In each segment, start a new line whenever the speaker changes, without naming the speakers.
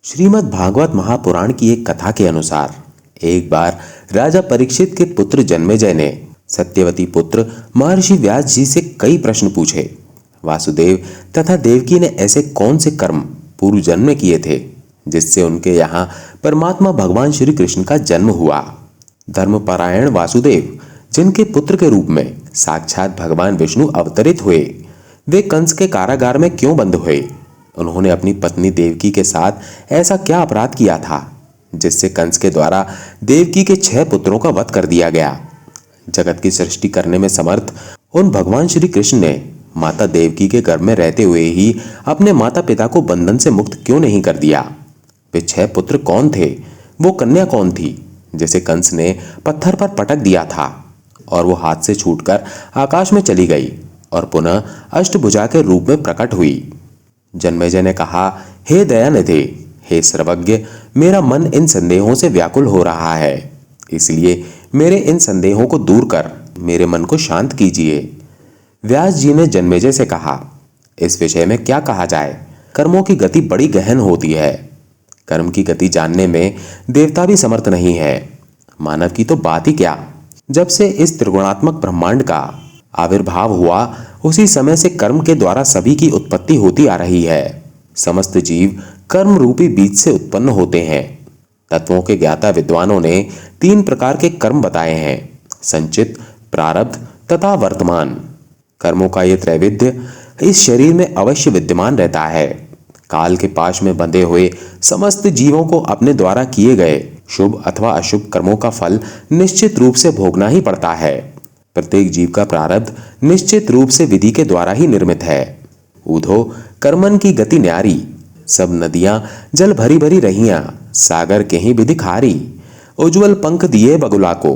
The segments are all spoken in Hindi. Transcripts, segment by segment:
श्रीमद् भागवत महापुराण की एक कथा के अनुसार एक बार राजा परीक्षित के पुत्र जन्मेजय ने सत्यवती पुत्र महर्षि व्यास जी से कई प्रश्न पूछे। वासुदेव तथा देवकी ने ऐसे कौन से कर्म पूर्व जन्म में किए थे जिससे उनके यहाँ परमात्मा भगवान श्री कृष्ण का जन्म हुआ। धर्मपरायण वासुदेव जिनके पुत्र के रूप में साक्षात भगवान विष्णु अवतरित हुए, वे कंस के कारागार में क्यों बंद हुए? उन्होंने अपनी पत्नी देवकी के साथ ऐसा क्या अपराध किया था जिससे कंस के द्वारा देवकी के 6 पुत्रों का वध कर दिया गया? जगत की सृष्टि करने में समर्थ उन भगवान श्री कृष्ण ने माता देवकी के गर्भ में रहते हुए ही अपने माता पिता को बंधन से मुक्त क्यों नहीं कर दिया? वे 6 पुत्र कौन थे? वो कन्या कौन थी जिसे कंस ने पत्थर पर पटक दिया था और वो हाथ से छूटकर आकाश में चली गई और पुनः अष्टभुजा के रूप में प्रकट हुई? जन्मेजय ने कहा, हे दयानिधे, हे सर्वज्ञ, मेरा मन इन संदेहों से व्याकुल हो रहा है, इसलिए मेरे इन संदेहों को दूर कर मेरे मन को शांत कीजिए। व्यास जी ने जन्मेजय से कहा, इस विषय में क्या कहा जाए? कर्मों की गति बड़ी गहन होती है। कर्म की गति जानने में देवता भी समर्थ नहीं है, मानव की तो बात ही क्या। जब से इस त्रिगुणात्मक ब्रह्मांड का आविर्भाव हुआ, उसी समय से कर्म के द्वारा सभी की उत्पत्ति होती आ रही है। समस्त जीव कर्म रूपी बीज से उत्पन्न होते हैं। तत्वों के ज्ञाता विद्वानों ने 3 प्रकार के कर्म बताए हैं, संचित, प्रारब्ध तथा वर्तमान। कर्मों का ये त्रैविध्य इस शरीर में अवश्य विद्यमान रहता है। काल के पाश में बंधे हुए समस्त जीवों को अपने द्वारा किए गए शुभ अथवा अशुभ कर्मों का फल निश्चित रूप से भोगना ही पड़ता है। प्रत्येक जीव का प्रारब्ध निश्चित रूप से विधि के द्वारा ही निर्मित है। ऊधो कर्मन की गति न्यारी, सब नदियां जल भरी भरी रहियां, सागर के ही विधि खारी। उज्ज्वल पंख दिए बगुला को,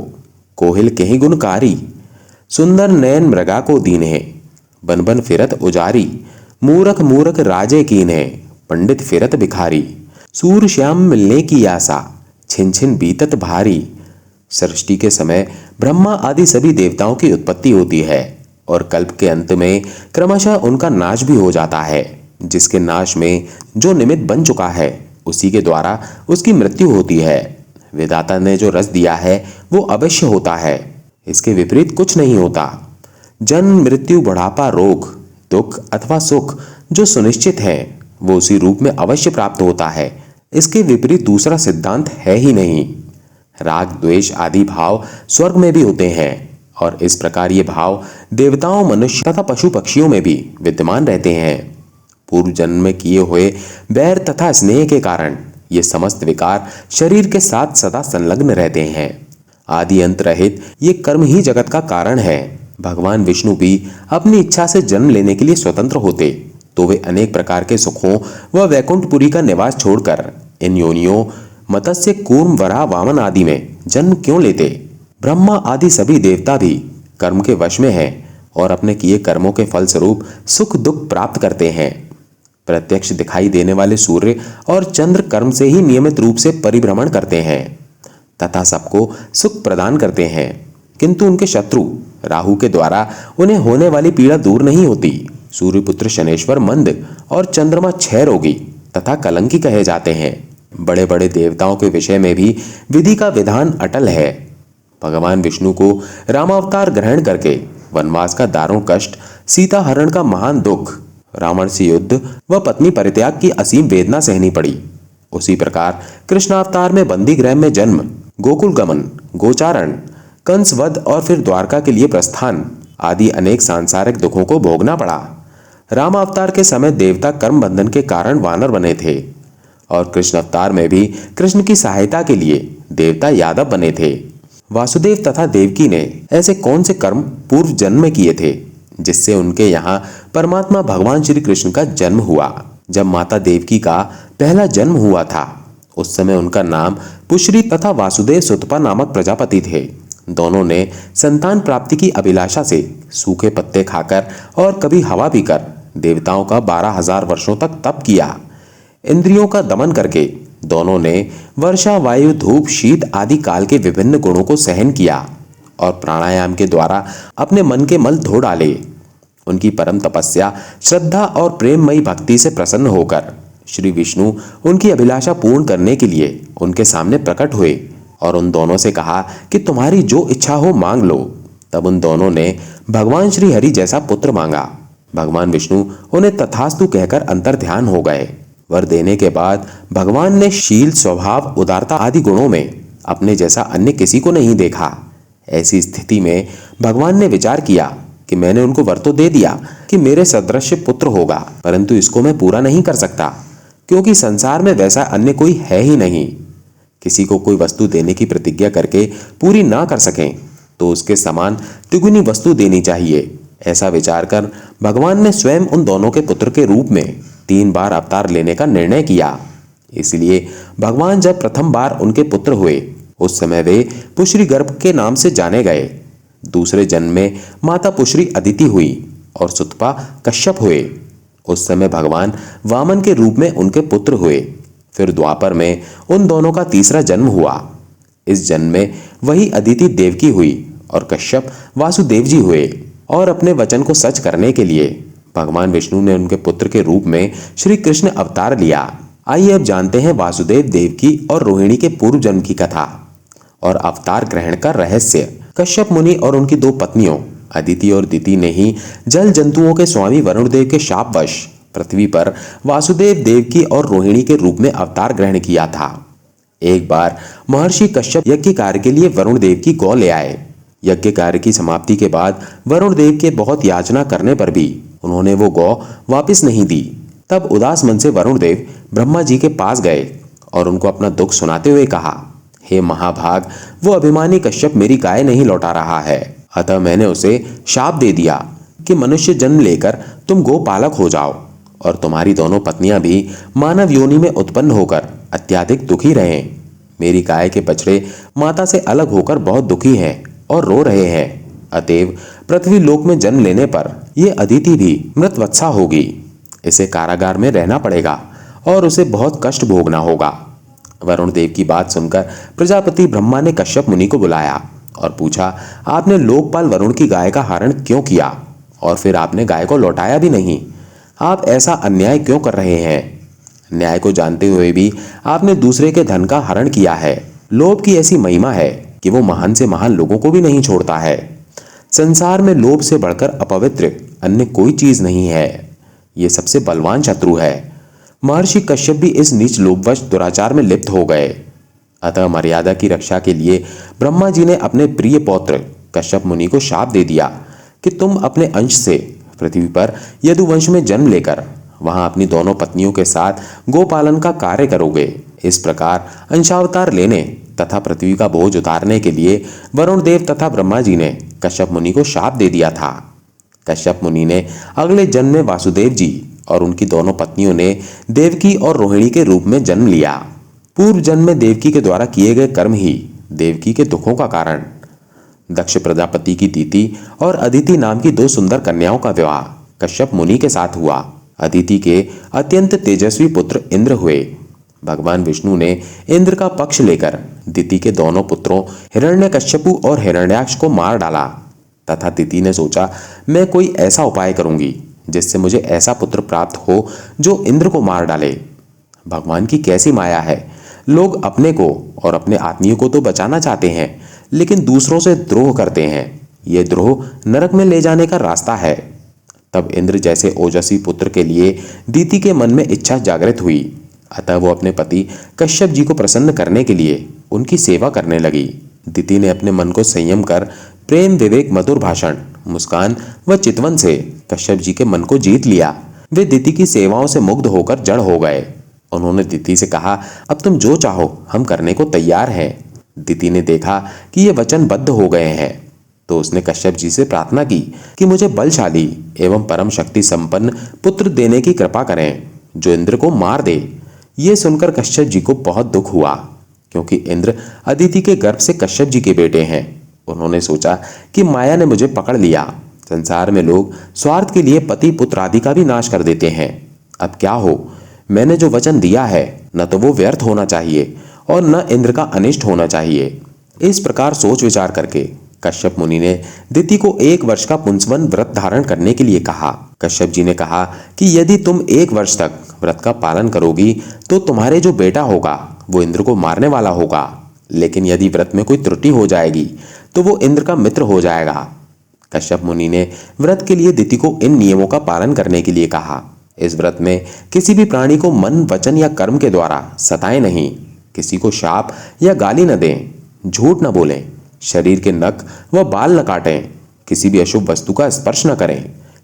कोहिल के ही गुणकारी। सुंदर नयन मृगा को दीन्हे, बन बन फिरत उजारी। मूरख मूरख राजे कीन्हे, पंडित फिरत भिखारी। सूर श्याम मिलने की आशा, छिन छिन बीतत भारी। सृष्टि के समय ब्रह्मा आदि सभी देवताओं की उत्पत्ति होती है और कल्प के अंत में क्रमशः उनका नाश भी हो जाता है। जिसके नाश में जो निमित्त बन चुका है, उसी के द्वारा उसकी मृत्यु होती है। विधाता ने जो रस दिया है वो अवश्य होता है, इसके विपरीत कुछ नहीं होता। जन्म, मृत्यु, बुढ़ापा, रोग, दुख अथवा सुख जो सुनिश्चित है वो उसी रूप में अवश्य प्राप्त होता है। इसके विपरीत दूसरा सिद्धांत है ही नहीं। राग, द्वेष आदि भाव स्वर्ग में भी होते हैं और इस प्रकार ये भाव देवताओं, मनुष्य तथा पशु पक्षियों में भी विद्यमान रहते हैं। पूर्व जन्म में किए हुए बैर तथा स्नेह के कारण ये समस्त विकार शरीर के साथ सदा संलग्न रहते हैं। आदि अंत रहित ये कर्म ही जगत का कारण है। भगवान विष्णु भी अपनी इच्छा से जन्म लेने के लिए स्वतंत्र होते तो वे अनेक प्रकार के सुखों व वैकुंठपुरी का निवास छोड़कर इन योनियों मत्स्य, कूर्म, वराह, वामन आदि में जन्म क्यों लेते? ब्रह्मा आदि सभी देवता भी कर्म के वश में हैं और अपने किए कर्मों के फलस्वरूप सुख दुख प्राप्त करते हैं। प्रत्यक्ष दिखाई देने वाले सूर्य और चंद्र कर्म से ही नियमित रूप से परिभ्रमण करते हैं तथा सबको सुख प्रदान करते हैं, किंतु उनके शत्रु राहु के द्वारा उन्हें होने वाली पीड़ा दूर नहीं होती। सूर्यपुत्र शनेश्वर मंद और चंद्रमा 6 रोगी तथा कलंकी कहे जाते हैं। बड़े बड़े देवताओं के विषय में भी विधि का विधान अटल है। भगवान विष्णु को रामावतार ग्रहण करके वनवास का दारुण कष्ट, सीता हरण का महान दुख, रावण से युद्ध व पत्नी परित्याग की असीम वेदना सहनी पड़ी। उसी प्रकार कृष्णावतार में बंदी गृह में जन्म, गोकुल गमन, गोचारण, कंस वध और फिर द्वारका के लिए प्रस्थान आदि अनेक सांसारिक दुखों को भोगना पड़ा। राम अवतार के समय देवता कर्म बंधन के कारण वानर बने थे और कृष्ण अवतार में भी कृष्ण की सहायता के लिए देवता यादव बने थे। वासुदेव तथा देवकी ने ऐसे कौन से कर्म पूर्व जन्म में किए थे जिससे उनके यहाँ परमात्मा भगवान श्री कृष्ण का जन्म हुआ? जब माता देवकी का पहला जन्म हुआ था उस समय उनका नाम पुश्री तथा वासुदेव सुतपा नामक प्रजापति थे। दोनों ने संतान प्राप्ति की अभिलाषा से सूखे पत्ते खाकर और कभी हवा पीकर देवताओं का 12,000 वर्षों तक तप किया। इंद्रियों का दमन करके दोनों ने वर्षा, वायु, धूप, शीत आदि काल के विभिन्न गुणों को सहन किया और प्राणायाम के द्वारा अपने मन के मल धो डाले। उनकी परम तपस्या, श्रद्धा और प्रेममयी भक्ति से प्रसन्न होकर श्री विष्णु उनकी अभिलाषा पूर्ण करने के लिए उनके सामने प्रकट हुए और उन दोनों से कहा कि तुम्हारी जो इच्छा हो मांग लो। तब उन दोनों ने भगवान श्री हरि जैसा पुत्र मांगा। भगवान विष्णु उन्हें तथास्तु कहकर अंतर्ध्यान हो गए। वर देने के बाद भगवान ने शील, स्वभाव, उदारता आदि गुणों में अपने जैसा अन्य किसी को नहीं देखा। ऐसी स्थिति में भगवान ने विचार किया कि मैंने उनको वर तो दे दिया कि मेरे सदृश पुत्र होगा, परंतु इसको मैं पूरा नहीं कर सकता, क्योंकि संसार में वैसा अन्य कोई है ही नहीं। किसी को कोई वस्तु देने की प्रतिज्ञा करके पूरी ना कर सकें तो उसके समान तिगुनी वस्तु देनी चाहिए। ऐसा विचार कर भगवान ने स्वयं उन दोनों के पुत्र के रूप में 3 बार अवतार लेने का निर्णय किया। इसलिए भगवान जब प्रथम बार उनके पुत्र हुए उस समय वे पुष्री गर्भ के नाम से जाने गए। दूसरे जन्म में माता पुष्री अदिति हुई और सुतपा कश्यप हुए। उस समय भगवान वामन के रूप में उनके पुत्र हुए। फिर द्वापर में उन दोनों का तीसरा जन्म हुआ। इस जन्म में वही अदिति देवकी हुई और कश्यप वासुदेव जी हुए। और अपने वचन को सच करने के लिए भगवान विष्णु ने उनके पुत्र के रूप में श्री कृष्ण अवतार लिया। आइए अब जानते हैं वासुदेव, देवकी और रोहिणी के पूर्व जन्म की कथा और अवतार ग्रहण का रहस्य। कश्यप मुनि और उनकी 2 पत्नियों अदिति और दिति ने ही जल जंतुओं के स्वामी वरुण देव के शापवश पृथ्वी पर वासुदेव, देवकी और रोहिणी के रूप में अवतार ग्रहण किया था। एक बार महर्षि कश्यप यज्ञ कार्य के लिए वरुण देव की गौ ले आए। यज्ञ कार्य की समाप्ति के बाद वरुण देव के बहुत याचना करने पर भी उन्होंने वो गौ वापस नहीं दी। तब उदास मन से वरुण देव ब्रह्मा जी के पास गए और उनको अपना दुख सुनाते हुए कहा, हे महाभाग, वो अभिमानी कश्यप मेरी गाय नहीं लौटा रहा है, अतः मैंने उसे शाप दे दिया कि मनुष्य जन्म लेकर तुम गोपालक हो जाओ और तुम्हारी दोनों पत्नियां भी मानव योनि में उत्पन्न होकर अत्याधिक दुखी रहें। मेरी गाय के बछड़े माता से अलग होकर बहुत दुखी हैं और रो रहे हैं। अतएव पृथ्वी लोक में जन्म लेने पर ये अदिति भी मृतवत्सा होगी। इसे कारागार में रहना पड़ेगा और उसे बहुत कष्ट भोगना होगा। वरुण देव की बात सुनकर प्रजापति ब्रह्मा ने कश्यप मुनि को बुलाया और पूछा, आपने लोकपाल वरुण की गाय का हरण क्यों किया और फिर आपने गाय को लौटाया भी नहीं? आप ऐसा अन्याय क्यों कर रहे हैं? न्याय को जानते हुए भी आपने दूसरे के धन का हरण किया है। लोभ की ऐसी महिमा है कि वो महान से महान लोगों को भी नहीं छोड़ता है। संसार में लोभ से बढ़कर अपवित्र अन्य कोई चीज नहीं है। ये सबसे बलवान शत्रु है। महर्षि कश्यप भी इस नीच लोभवश दुराचार में लिप्त हो गए। अतः मर्यादा की रक्षा के लिए ब्रह्मा जी ने अपने प्रिय पौत्र कश्यप मुनि को शाप दे दिया कि तुम अपने अंश से पृथ्वी पर यदुवंश में जन्म लेकर वहां अपनी दोनों पत्नियों के साथ गोपालन का कार्य करोगे। इस प्रकार अंशावतार लेने तथा पृथ्वी का बोझ उतारने के लिए वरुण देव तथा ब्रह्मा जी ने कश्यप मुनि को शाप दे दिया था। कश्यप मुनि ने अगले जन्म में वासुदेव जी और उनकी दोनों पत्नियों ने देवकी और रोहिणी के रूप में जन्म लिया। पूर्व जन्म में देवकी के द्वारा किए गए कर्म ही देवकी के दुखों का कारण। दक्ष प्रजापति की दिति और अदिति नाम की 2 सुंदर कन्याओं का विवाह कश्यप मुनि के साथ हुआ। अदिति के अत्यंत तेजस्वी पुत्र इंद्र हुए। भगवान विष्णु ने इंद्र का पक्ष लेकर दिति के दोनों पुत्रों हिरण्यकश्यपु और हिरण्याक्ष को मार डाला तथा दिति ने सोचा, मैं कोई ऐसा उपाय करूंगी जिससे मुझे ऐसा पुत्र प्राप्त हो जो इंद्र को मार डाले। भगवान की कैसी माया है। लोग अपने को और अपने आत्मीयों को तो बचाना चाहते हैं, लेकिन दूसरों से द्रोह करते हैं। ये द्रोह नरक में ले जाने का रास्ता है। तब इंद्र जैसे ओजस्वी पुत्र के लिए दिति के मन में इच्छा जागृत हुई। अतः वो अपने पति कश्यप जी को प्रसन्न करने के लिए उनकी सेवा करने लगी। दिति ने अपने मन को संयम कर प्रेम, विवेक, मधुर भाषण, मुस्कान व चितवन से कश्यप जी के मन को जीत लिया। वे दिति की सेवाओं से मुग्ध होकर जड़ हो गए। उन्होंने दिति से कहा, अब तुम जो चाहो हम करने को तैयार हैं। दिति ने देखा कि ये वचनबद्ध हो गए हैं तो उसने कश्यप जी से प्रार्थना की कि मुझे बलशाली एवं परम शक्ति संपन्न पुत्र देने की कृपा करें जो इंद्र को मार दे। ये सुनकर कश्यप जी को बहुत दुख हुआ, क्योंकि इंद्र अदिति के गर्भ से कश्यप जी के बेटे हैं। उन्होंने सोचा कि माया ने मुझे पकड़ लिया। संसार में लोग स्वार्थ के लिए पति पुत्र आदि का भी नाश कर देते हैं। अब क्या हो, मैंने जो वचन दिया है न तो वो व्यर्थ होना चाहिए और न इंद्र का अनिष्ट होना चाहिए। इस प्रकार सोच विचार करके कश्यप मुनि ने दिति को 1 वर्ष का पुंसवन व्रत धारण करने के लिए कहा। कश्यप जी ने कहा कि यदि तुम 1 वर्ष तक व्रत का पालन करोगी तो तुम्हारे जो बेटा होगा वो इंद्र को मारने वाला होगा, लेकिन यदि व्रत में कोई त्रुटि हो जाएगी तो वो इंद्र का मित्र हो जाएगा। कश्यप मुनि ने व्रत के लिए दिति को इन नियमों का पालन करने के लिए कहा। इस व्रत में किसी भी प्राणी को मन, वचन या कर्म के द्वारा सताएं नहीं, किसी को शाप या गाली न दें, झूठ न बोलें, शरीर के नख व बाल न काटें, किसी भी अशुभ वस्तु का स्पर्श न करें,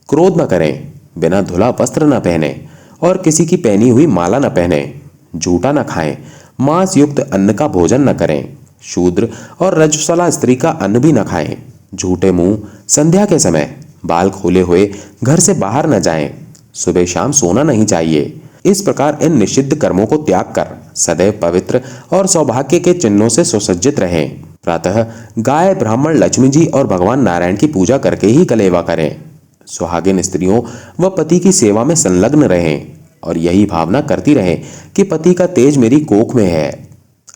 क्रोध न करें, बिना धुला वस्त्र न पहने और किसी की पहनी हुई माला न पहने, झूठा न खाएं, मांस युक्त अन्न का भोजन न करें, शूद्र और रजस्वला स्त्री का अन्न भी न खाएं, झूठे मुंह संध्या के समय बाल खोले हुए घर से बाहर न जाएं, सुबह शाम सोना नहीं चाहिए। इस प्रकार इन निषिद्ध कर्मों को त्याग कर सदैव पवित्र और सौभाग्य के चिन्हों से सुसज्जित रहें। प्रातः गाय, ब्राह्मण, लक्ष्मी जी और भगवान नारायण की पूजा करके ही कलेवा करें। सुहागिन स्त्रियों व पति की सेवा में संलग्न रहें और यही भावना करती रहें कि पति का तेज मेरी कोख में है।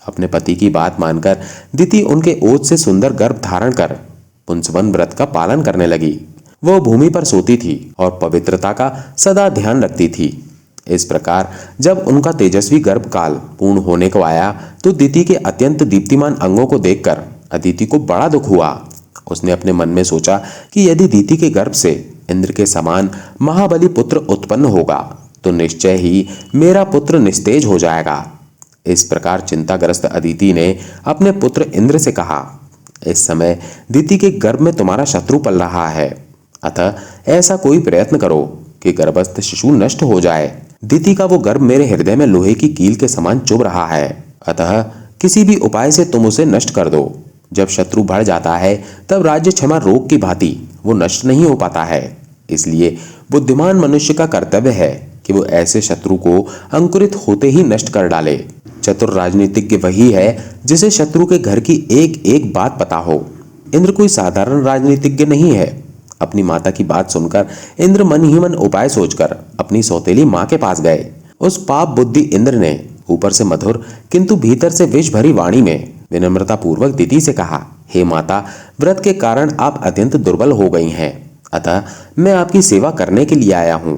अपने पति की बात मानकर दिति उनके ओज से सुंदर गर्भ धारण कर पुंसवन व्रत का पालन करने लगी। वह भूमि पर सोती थी और पवित्रता का सदा ध्यान रखती थी। इस प्रकार जब उनका तेजस्वी गर्भ काल पूर्ण होने को आया तो दिति के अत्यंत दीप्तिमान अंगों को देखकर अदिति को बड़ा दुख हुआ। उसने अपने मन में सोचा कि यदि दिति के गर्भ से इंद्र के समान महाबली पुत्र उत्पन्न होगा तो निश्चय ही मेरा पुत्र निस्तेज हो जाएगा। इस प्रकार चिंताग्रस्त अदिति ने अपने पुत्र इंद्र से कहा, इस समय दिति के गर्भ में तुम्हारा शत्रु पल रहा है, अतः ऐसा कोई प्रयत्न करो कि गर्भस्थ शिशु नष्ट हो जाए। दिति का वो गर्भ मेरे हृदय में लोहे की कील के समान चुभ रहा है, अतः किसी भी उपाय से तुम उसे नष्ट कर दो। जब शत्रु बढ़ जाता है तब राज्य क्षमा रोग की भांति वो नष्ट नहीं हो पाता है। इसलिए बुद्धिमान मनुष्य का कर्तव्य है कि वो ऐसे शत्रु को अंकुरित होते ही नष्ट कर डाले। चतुर राजनीतिज्ञ वही है जिसे शत्रु के घर की एक एक बात पता हो। इंद्र कोई साधारण राजनीतिज्ञ नहीं है। अपनी माता की बात सुनकर इंद्र मन ही मन उपाय सोचकर अपनी सौतेली माँ के पास गए। उस पाप बुद्धि इंद्र ने ऊपर से मधुर किंतु भीतर से विष भरी वाणी में विनम्रता पूर्वक दिति से कहा, हे माता, व्रत के कारण आप अत्यंत दुर्बल हो गई हैं, अतः मैं आपकी सेवा करने के लिए आया हूँ।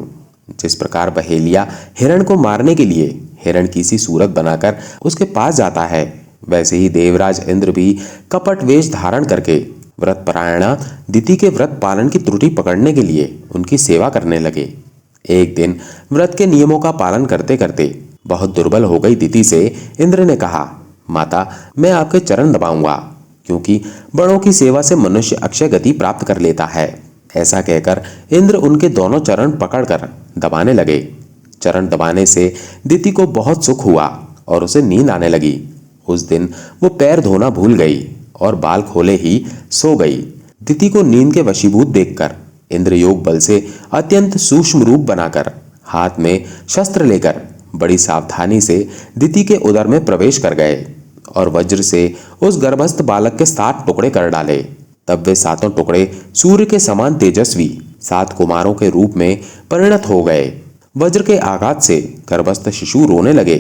जिस प्रकार बहेलिया हिरण को मारने के लिए हिरण की सी सूरत बनाकर उसके पास जाता है, वैसे ही देवराज इंद्र भी कपट वेश धारण करके व्रत परायणा दिति के व्रत पालन की त्रुटि पकड़ने के लिए उनकी सेवा करने लगे। एक दिन व्रत के नियमों का पालन करते करते बहुत दुर्बल हो गई दिति से इंद्र ने कहा, माता, मैं आपके चरण दबाऊंगा, क्योंकि बड़ों की सेवा से मनुष्य अक्षय गति प्राप्त कर लेता है। ऐसा कहकर इंद्र उनके दोनों चरण पकड़कर दबाने लगे। चरण दबाने से दिति को बहुत सुख हुआ और उसे नींद आने लगी। उस दिन वो पैर धोना भूल गई और बाल खोले ही सो गई। दिति को नींद के वशीभूत देखकर इंद्र योग बल से अत्यंत सूक्ष्म रूप बनाकर हाथ में शस्त्र लेकर बड़ी सावधानी से दिति के उदर में प्रवेश कर गए और वज्र से उस गर्भस्थ बालक के 7 टुकड़े कर डाले। तब वे 7 टुकड़े सूर्य के समान तेजस्वी 7 कुमारों के रूप में परिणत हो गए। वज्र के आघात से गर्भस्थ शिशु रोने लगे।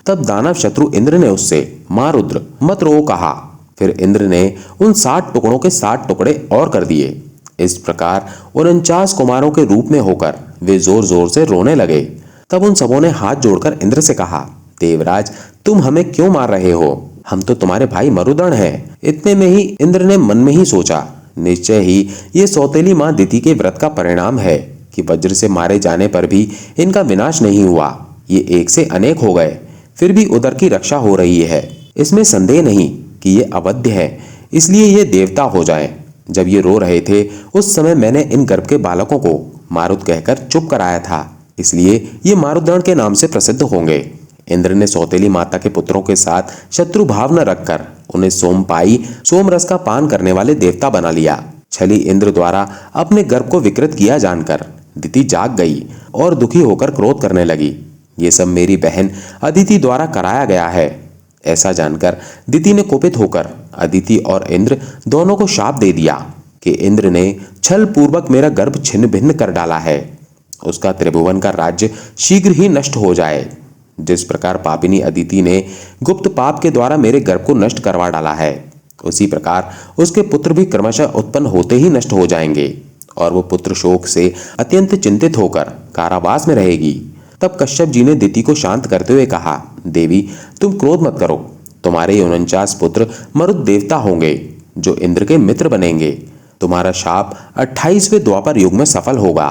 तब दानव शत्रु इंद्र ने उससे, मां रुद्र, मत रो कहा। फिर इंद्र ने उन 7 टुकड़ों के 7 टुकड़े और कर दिए। इस प्रकार 49 कुमारों के रूप में होकर वे जोर जोर से रोने लगे। तब उन सबों ने हाथ जोड़कर इंद्र से कहा, देवराज, तुम हमें क्यों मार रहे हो? हम तो तुम्हारे भाई मरुदण हैं। इतने में ही इंद्र ने मन में ही सोचा, निश्चय ही ये सौतेली मां दिति के व्रत का परिणाम है कि वज्र से मारे जाने पर भी इनका विनाश नहीं हुआ। ये एक से अनेक हो गए, फिर भी उदर की रक्षा हो रही है। इसमें संदेह नहीं कि ये अवध्य है, इसलिए ये देवता हो जाएं। जब ये रो रहे थे उस समय मैंने इन गर्भ के बालकों को मारुत कहकर चुप कराया था, इसलिए ये मारुदण के नाम से प्रसिद्ध होंगे। इंद्र ने सौतेली माता के पुत्रों के साथ शत्रु भाव न रखकर उन्हें सोमपाई, सोमरस का पान करने वाले देवता बना लिया। छली इंद्र द्वारा अपने गर्भ को विकृत किया जानकर दिति जाग गई और दुखी होकर क्रोध करने लगी। ये सब मेरी बहन अदिति द्वारा कराया गया है। ऐसा जानकर दिति ने कुपित होकर अदिति और इंद्र दोनों को शाप दे दिया कि इंद्र ने छल पूर्वक मेरा गर्भ छिन्न भिन्न कर डाला है, उसका त्रिभुवन का राज्य शीघ्र ही नष्ट हो जाए। जिस प्रकार पापिनी अदिति ने गुप्त पाप के द्वारा मेरे गर्भ को नष्ट करवा डाला है, उसी प्रकार उसके पुत्र भी क्रमशः उत्पन्न होते ही नष्ट हो जाएंगे और वो पुत्र शोक से अत्यंत चिंतित होकर कारावास में रहेगी। तब कश्यप जी ने दिति को शांत करते हुए कहा, देवी तुम क्रोध मत करो, तुम्हारे 49 पुत्र मरुत देवता होंगे जो इंद्र के मित्र बनेंगे। तुम्हारा शाप 28वें द्वापर युग में सफल होगा।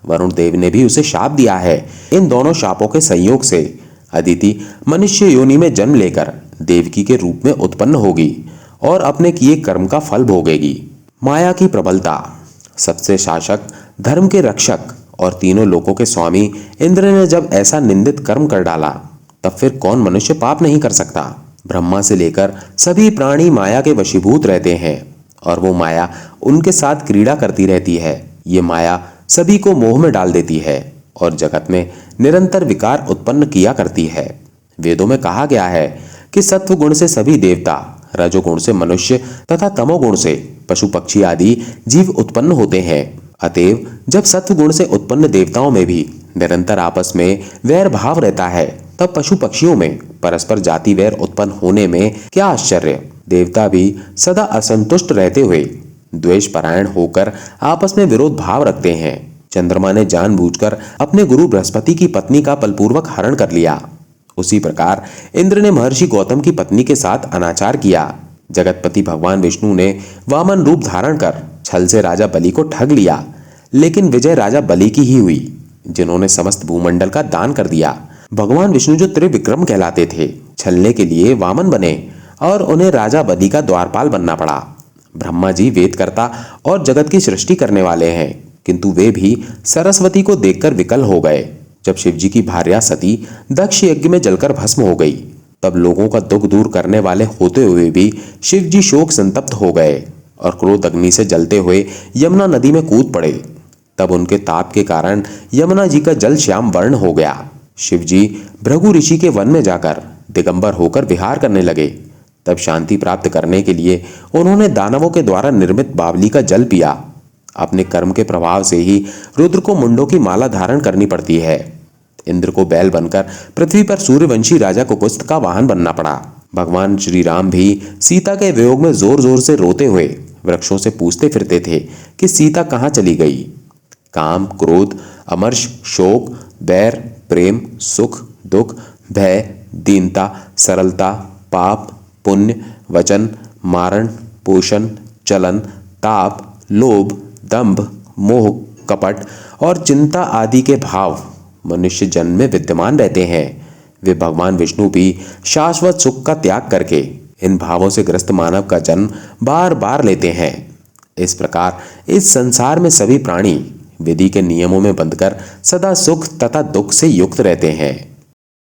वरुण देव ने भी उसे शाप दिया है। इन दोनों शापों के संयोग से अदिति मनुष्य योनि में जन्म लेकर देवकी के रूप में उत्पन्न होगी और अपने किए कर्म का फल भोगेगी। माया की प्रबलता। सबसे शासक, धर्म के रक्षक और तीनों लोकों के स्वामी इंद्र ने जब ऐसा निंदित कर्म कर डाला, तब फिर कौन मनुष्य पाप नहीं कर सकता। ब्रह्मा से लेकर सभी प्राणी माया के वशीभूत रहते हैं और वो माया उनके साथ क्रीड़ा करती रहती है। ये माया सभी को मोह में डाल देती है और जगत में निरंतर विकार उत्पन्न किया करती है। वेदों में कहा गया है कि सत्व गुण से सभी देवता, रजोगुण से मनुष्य तथा तमोगुण से पशु पक्षी आदि जीव उत्पन्न होते हैं। अतएव जब सत्व गुण से उत्पन्न देवताओं में भी निरंतर आपस में वैर भाव रहता है, तब पशु पक्षियों में परस्पर जाति वैर उत्पन्न होने में क्या आश्चर्य। देवता भी सदा असंतुष्ट रहते हुए द्वेष परायण होकर आपस में विरोध भाव रखते हैं। चंद्रमा ने जानबूझकर अपने गुरु बृहस्पति की पत्नी का बलपूर्वक हरण कर लिया। उसी प्रकार इंद्र ने महर्षि गौतम की पत्नी के साथ अनाचार किया। जगतपति भगवान विष्णु ने वामन रूप धारण कर छल से राजा बलि को ठग लिया, लेकिन विजय राजा बलि की ही हुई, जिन्होंने समस्त भूमंडल का दान कर दिया। भगवान विष्णु जो त्रिविक्रम कहलाते थे, छलने के लिए वामन बने और उन्हें राजा बलि का द्वारपाल बनना पड़ा। ब्रह्मा जी वेदकर्ता और जगत की सृष्टि करने वाले हैं, किंतु वे भी सरस्वती को देखकर विकल हो गए। जब शिवजी की भार्या सती दक्ष यज्ञ में जलकर भस्म हो गई, तब लोगों का दुख दूर करने वाले होते हुए भी शिवजी शोक संतप्त हो गए और क्रोध अग्नि से जलते हुए यमुना नदी में कूद पड़े। तब उनके ताप के कारण यमुना जी का जल श्याम वर्ण हो गया। शिवजी भृगु ऋषि के वन में जाकर दिगंबर होकर विहार करने लगे। तब शांति प्राप्त करने के लिए उन्होंने दानवों के द्वारा निर्मित बावली का जल पिया। अपने कर्म के प्रभाव से ही रुद्र को मुंडों की माला धारण करनी पड़ती है। इंद्र को बैल बनकर पृथ्वी पर सूर्यवंशी राजा कुकुस्त का वाहन बनना पड़ा। भगवान श्री राम भी सीता के वियोग में जोर जोर से रोते हुए वृक्षों से पूछते फिरते थे कि सीता कहाँ चली गई। काम, क्रोध, अमर्ष, शोक, बैर, प्रेम, सुख, दुख, भय, दीनता, सरलता, पाप, पुण्य, वचन, मारण, पोषण, चलन, ताप, लोभ, दंभ, मोह, कपट और चिंता आदि के भाव मनुष्य जन्म में विद्यमान रहते हैं। वे भगवान विष्णु भी शाश्वत सुख का त्याग करके इन भावों से ग्रस्त मानव का जन्म बार बार लेते हैं। इस प्रकार इस संसार में सभी प्राणी विधि के नियमों में बंधकर सदा सुख तथा दुख से युक्त रहते हैं।